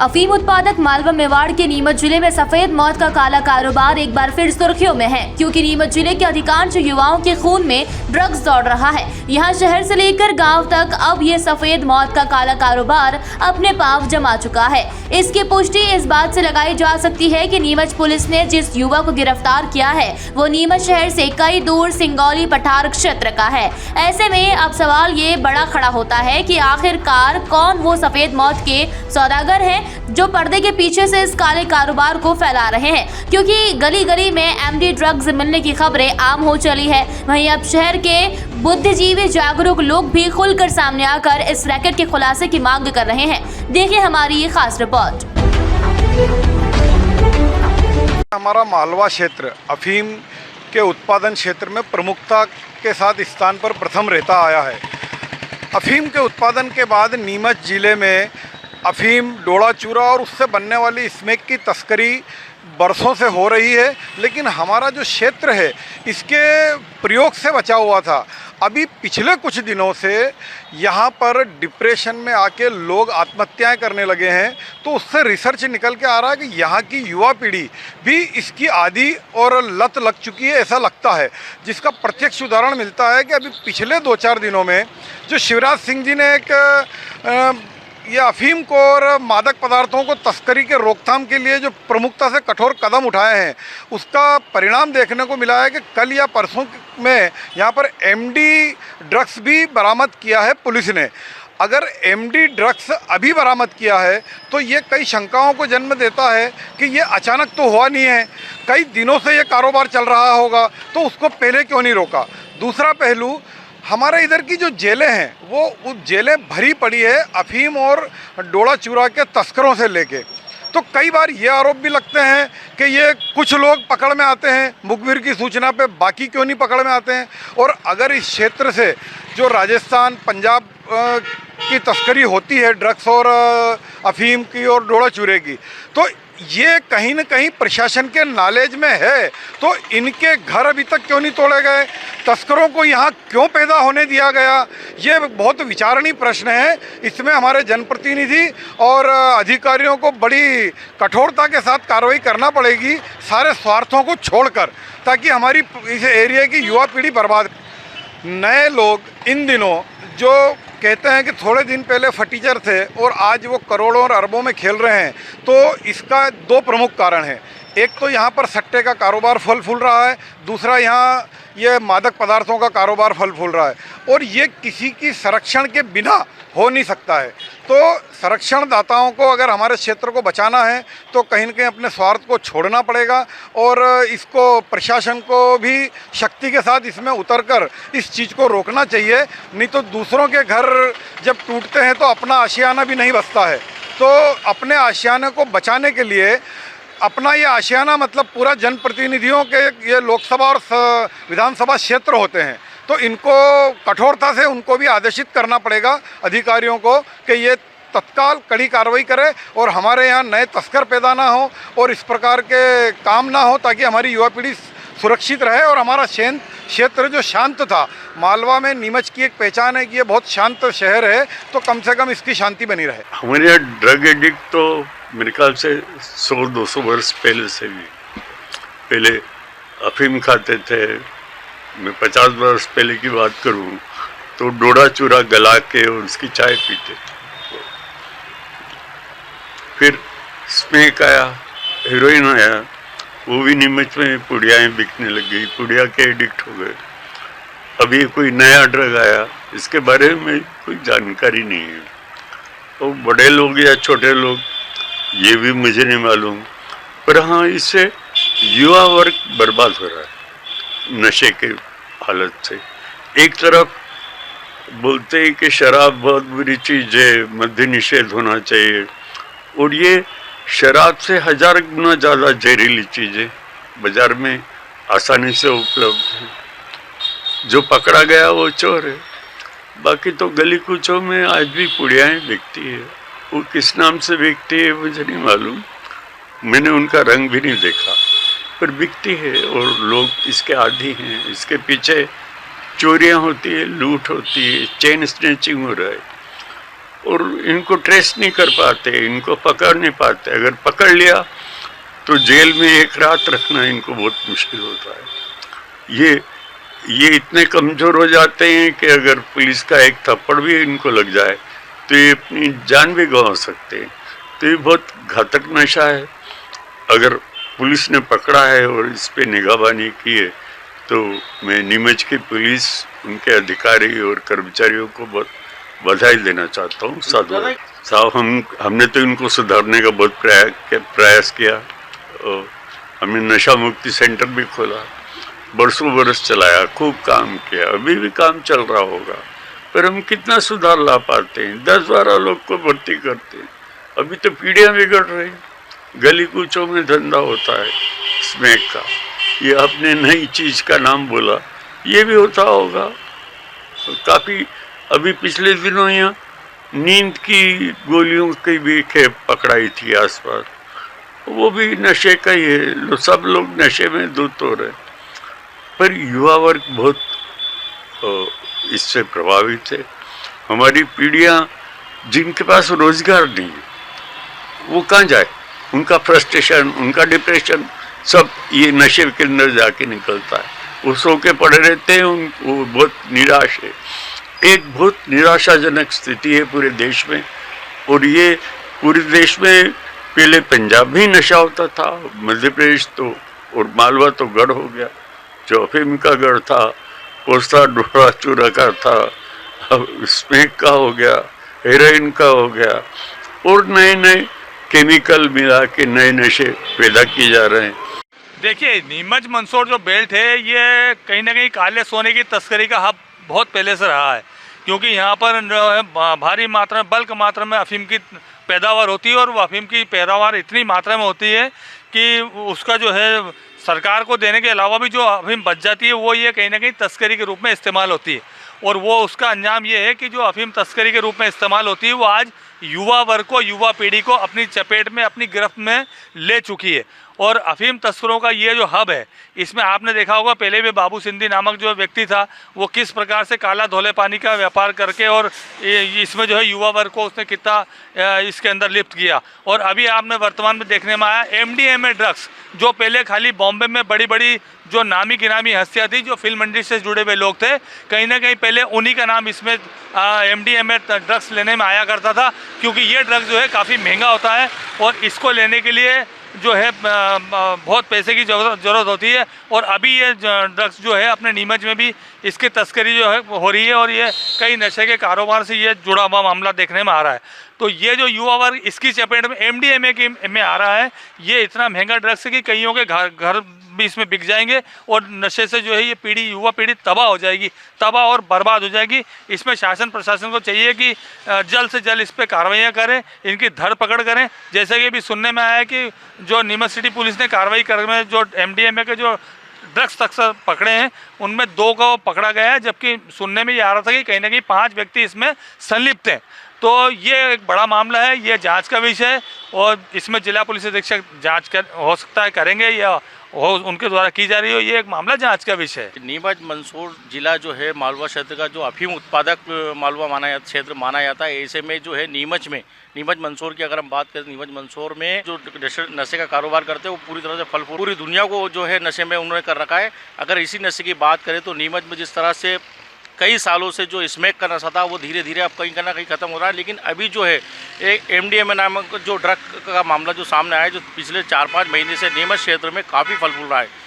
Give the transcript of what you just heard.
अफीम उत्पादक मालवा मेवाड़ के नीमच जिले में सफेद मौत का काला कारोबार एक बार फिर सुर्खियों में है, क्योंकि नीमच जिले के अधिकांश युवाओं के खून में ड्रग्स दौड़ रहा है। यहां शहर से लेकर गांव तक अब ये सफेद मौत का काला कारोबार अपने पांव जमा चुका है। इसकी पुष्टि इस बात से लगाई जा सकती है कि नीमच पुलिस ने जिस युवक को गिरफ्तार किया है वो नीमच शहर से कई दूर सिंगौली पठार क्षेत्र का है। ऐसे में अब सवाल ये बड़ा खड़ा होता है कि आखिरकार कौन वो सफेद मौत के सौदागर हैं जो पर्दे के पीछे से इस काले कारोबार को फैला रहे हैं, क्योंकि गली गली में एमडी ड्रग्स मिलने की खबरें आम हो चली है। वहीं अब शहर के बुद्धिजीवी जागरूक लोग भी खुलकर सामने आकर इस रैकेट के खुलासे की मांग कर रहे हैं। देखिए हमारी ये खास रिपोर्ट। हमारा मालवा क्षेत्र अफीम के उत्पादन क्षेत्र में प्रमुखता के साथ स्थान पर प्रथम रहता आया है। अफीम के उत्पादन के बाद नीमच जिले में अफीम, डोड़ा चूरा और उससे बनने वाली स्मैक की तस्करी बरसों से हो रही है, लेकिन हमारा जो क्षेत्र है इसके प्रयोग से बचा हुआ था। अभी पिछले कुछ दिनों से यहाँ पर डिप्रेशन में आके लोग आत्महत्याएं करने लगे हैं, तो उससे रिसर्च निकल के आ रहा है कि यहाँ की युवा पीढ़ी भी इसकी आदी और लत लग चुकी है, ऐसा लगता है। जिसका प्रत्यक्ष उदाहरण मिलता है कि अभी पिछले 2-4 दिनों में जो शिवराज सिंह जी ने एक ये अफीम को और मादक पदार्थों को तस्करी के रोकथाम के लिए जो प्रमुखता से कठोर कदम उठाए हैं, उसका परिणाम देखने को मिला है कि कल या परसों में यहाँ पर एमडी ड्रग्स भी बरामद किया है पुलिस ने। अगर एमडी ड्रग्स अभी बरामद किया है तो ये कई शंकाओं को जन्म देता है कि ये अचानक तो हुआ नहीं है, कई दिनों से ये कारोबार चल रहा होगा, तो उसको पहले क्यों नहीं रोका। दूसरा पहलू, हमारे इधर की जो जेलें हैं वो जेलें भरी पड़ी है अफीम और डोड़ा चूरा के तस्करों से लेके। तो कई बार ये आरोप भी लगते हैं कि ये कुछ लोग पकड़ में आते हैं मुखबिर की सूचना पे, बाकी क्यों नहीं पकड़ में आते हैं। और अगर इस क्षेत्र से जो राजस्थान, पंजाब की तस्करी होती है ड्रग्स और अफीम की और डोड़ा चूरे की, तो ये कहीं न कहीं प्रशासन के नॉलेज में है, तो इनके घर अभी तक क्यों नहीं तोड़े गए, तस्करों को यहाँ क्यों पैदा होने दिया गया, ये बहुत विचारणीय प्रश्न है। इसमें हमारे जनप्रतिनिधि और अधिकारियों को बड़ी कठोरता के साथ कार्रवाई करना पड़ेगी, सारे स्वार्थों को छोड़कर, ताकि हमारी इस एरिया की युवा पीढ़ी बर्बाद। नए लोग इन दिनों जो कहते हैं कि थोड़े दिन पहले फटीचर थे और आज वो करोड़ों और अरबों में खेल रहे हैं, तो इसका 2 प्रमुख कारण हैं। एक तो यहाँ पर सट्टे का कारोबार फल फूल रहा है, दूसरा यहाँ ये मादक पदार्थों का कारोबार फल फूल रहा है, और ये किसी की संरक्षण के बिना हो नहीं सकता है। तो संरक्षण दाताओं को अगर हमारे क्षेत्र को बचाना है तो कहीं न कहीं अपने स्वार्थ को छोड़ना पड़ेगा, और इसको प्रशासन को भी शक्ति के साथ इसमें उतरकर इस चीज़ को रोकना चाहिए। नहीं तो दूसरों के घर जब टूटते हैं तो अपना आशियाना भी नहीं बचता है। तो अपने आशियाने को बचाने के लिए अपना ये आशियाना मतलब पूरा जनप्रतिनिधियों के ये लोकसभा और विधानसभा क्षेत्र होते हैं, तो इनको कठोरता से उनको भी आदेशित करना पड़ेगा अधिकारियों को कि ये तत्काल कड़ी कार्रवाई करे और हमारे यहाँ नए तस्कर पैदा ना हो और इस प्रकार के काम ना हो, ताकि हमारी युवा पीढ़ी सुरक्षित रहे और हमारा क्षेत्र जो शांत था, मालवा में नीमच की एक पहचान है कि ये बहुत शांत शहर है, तो कम से कम इसकी शांति बनी रहे। हमारे यहाँ ड्रग एडिक्ट तो मेरे ख्याल से 100-200 वर्ष पहले से भी, पहले अफीम खाते थे। मैं 50 वर्ष पहले की बात करूं तो डोड़ा चूरा गला के और उसकी चाय पीते थे। फिर स्मैक आया, हीरोइन आया, वो भी नीमच में पुड़ियाएँ बिकने लग गई, पुड़िया के एडिक्ट हो गए। अभी कोई नया ड्रग आया, इसके बारे में कोई जानकारी नहीं है। तो बड़े लोग या छोटे लोग ये भी मुझे नहीं मालूम, पर हाँ इससे युवा वर्ग बर्बाद हो रहा है नशे के हालत से। एक तरफ बोलते हैं कि शराब बहुत बुरी चीज़ है, मद्य निषेध होना चाहिए, और ये शराब से 1000 गुना ज़्यादा जहरीली चीज़ें बाज़ार में आसानी से उपलब्ध है। जो पकड़ा गया वो चोर है, बाकी तो गली कूचों में आज भी पुड़ियाएँ बिकती है। वो किस नाम से बिकती है मुझे नहीं मालूम, मैंने उनका रंग भी नहीं देखा, पर बिकती है और लोग इसके आदी हैं। इसके पीछे चोरियां होती है, लूट होती है, चेन स्नैचिंग हो रहा है। और इनको ट्रेस नहीं कर पाते, इनको पकड़ नहीं पाते। अगर पकड़ लिया तो जेल में एक रात रखना इनको बहुत मुश्किल होता है। ये इतने कमज़ोर हो जाते हैं कि अगर पुलिस का एक थप्पड़ भी इनको लग जाए तो ये अपनी जान भी गंवा सकते हैं। तो ये बहुत घातक नशा है। अगर पुलिस ने पकड़ा है और इस पे निगाहबानी की है तो मैं नीमच की पुलिस, उनके अधिकारी और कर्मचारियों को बहुत बधाई देना चाहता हूँ। साहब हमने तो इनको सुधारने का बहुत प्रयास किया। हमने नशा मुक्ति सेंटर भी खोला, बरसों बरस चलाया, खूब काम किया, अभी भी काम चल रहा होगा, पर हम कितना सुधार ला पाते हैं। 10-12 लोग को भर्ती करते हैं, अभी तो पीढ़ियाँ बिगड़ रही। गली कूचों में धंधा होता है स्मैक का। ये आपने नई चीज का नाम बोला, ये भी होता होगा काफी। अभी पिछले दिनों यहाँ नींद की गोलियों की भी खेप पकड़ाई थी आसपास, वो भी नशे का ही है। सब लोग नशे में धुत हो रहे, पर युवा वर्ग बहुत इससे प्रभावित है। हमारी पीढ़ियाँ जिनके पास रोजगार नहीं है वो कहाँ जाए? उनका फ्रस्ट्रेशन, उनका डिप्रेशन सब ये नशे के अंदर जाके निकलता है। वो सो के पड़े रहते हैं, वो बहुत निराश है। एक बहुत निराशाजनक स्थिति है पूरे देश में। और ये पूरे देश में पहले पंजाब में ही नशा होता था, मध्य प्रदेश तो और मालवा तो गढ़ हो गया, जो अफीम का गढ़ था, पोस्ता डोरा चूरा का था, अब स्मैक का हो गया, हेरोइन का हो गया, और नए नए केमिकल मिला के नए नशे पैदा किए जा रहे हैं। देखिए, नीमच मंदसौर जो बेल्ट है ये कहीं ना कहीं काले सोने की तस्करी का हब बहुत पहले से रहा है, क्योंकि यहाँ पर जो है भारी मात्रा में, बल्क मात्रा में अफीम की पैदावार होती है। और वो अफीम की पैदावार इतनी मात्रा में होती है कि उसका जो है सरकार को देने के अलावा भी जो अफीम बच जाती है वो ये कहीं ना कहीं तस्करी के रूप में इस्तेमाल होती है। और वो उसका अंजाम ये है कि जो अफीम तस्करी के रूप में इस्तेमाल होती है वो आज युवा वर्ग को, युवा पीढ़ी को अपनी चपेट में, अपनी गिरफ्त में ले चुकी है। और अफीम तस्करों का ये जो हब है, इसमें आपने देखा होगा पहले भी बाबू सिंधी नामक जो व्यक्ति था वो किस प्रकार से काला धोले पानी का व्यापार करके और इसमें जो है युवा वर्ग को उसने कितना इसके अंदर लिप्त किया। और अभी आपने वर्तमान में देखने में आया MDMA ड्रग्स, जो पहले खाली बॉम्बे में बड़ी बड़ी जो नामी गिनामी हस्तियाँ थी, जो फिल्म इंडस्ट्री से जुड़े हुए लोग थे, कहीं ना कहीं पहले उन्हीं का नाम इसमें MDMA ड्रग्स लेने में आया करता था, क्योंकि ये ड्रग्स जो है काफ़ी महंगा होता है और इसको लेने के लिए जो है बहुत पैसे की ज़रूरत होती है। और अभी ये ड्रग्स जो है अपने नीमच में भी इसकी तस्करी जो है हो रही है और ये कई नशे के कारोबार से ये जुड़ा हुआ मामला देखने में आ रहा है। तो ये जो युवा वर्ग इसकी चपेट में MDMA में आ रहा है, ये इतना महंगा ड्रग्स है कि कईयों के घर भी इसमें बिक जाएंगे और नशे से जो है ये पीढ़ी, युवा पीढ़ी तबाह हो जाएगी, तबाह और बर्बाद हो जाएगी। इसमें शासन प्रशासन को चाहिए कि जल्द से जल्द इस पर कार्रवाइयाँ करें, इनकी धरपकड़ करें। जैसे कि अभी सुनने में आया है कि जो नीमच सिटी पुलिस ने कार्रवाई कर में जो MDMA के जो ड्रग्स तस्कर पकड़े हैं उनमें 2 को पकड़ा गया है, जबकि सुनने में ये आ रहा था कि कहीं ना कहीं 5 व्यक्ति इसमें संलिप्त हैं। तो ये एक बड़ा मामला है, ये जांच का विषय है और इसमें जिला पुलिस अधीक्षक जांच हो सकता है करेंगे या हो उनके द्वारा की जा रही हो, ये एक मामला जांच का विषय है। नीमच मंदसौर जिला जो है मालवा क्षेत्र का जो अफीम उत्पादक मालवा क्षेत्र माना जाता है। ऐसे में जो है नीमच मंदसौर की अगर हम बात करें, नीमच मंदसौर में जो नशे का कारोबार करते हैं वो पूरी तरह से पूरी दुनिया को जो है नशे में उन्होंने कर रखा है। अगर इसी नशे की बात करें तो नीमच में जिस तरह से कई सालों से जो स्मैक का नशा था वो धीरे धीरे अब कहीं ना कहीं खत्म हो रहा है, लेकिन अभी जो है एक MDMA नामक जो ड्रग का मामला जो सामने आया है, जो पिछले 4-5 महीने से नीमच क्षेत्र में काफ़ी फल फूल रहा है।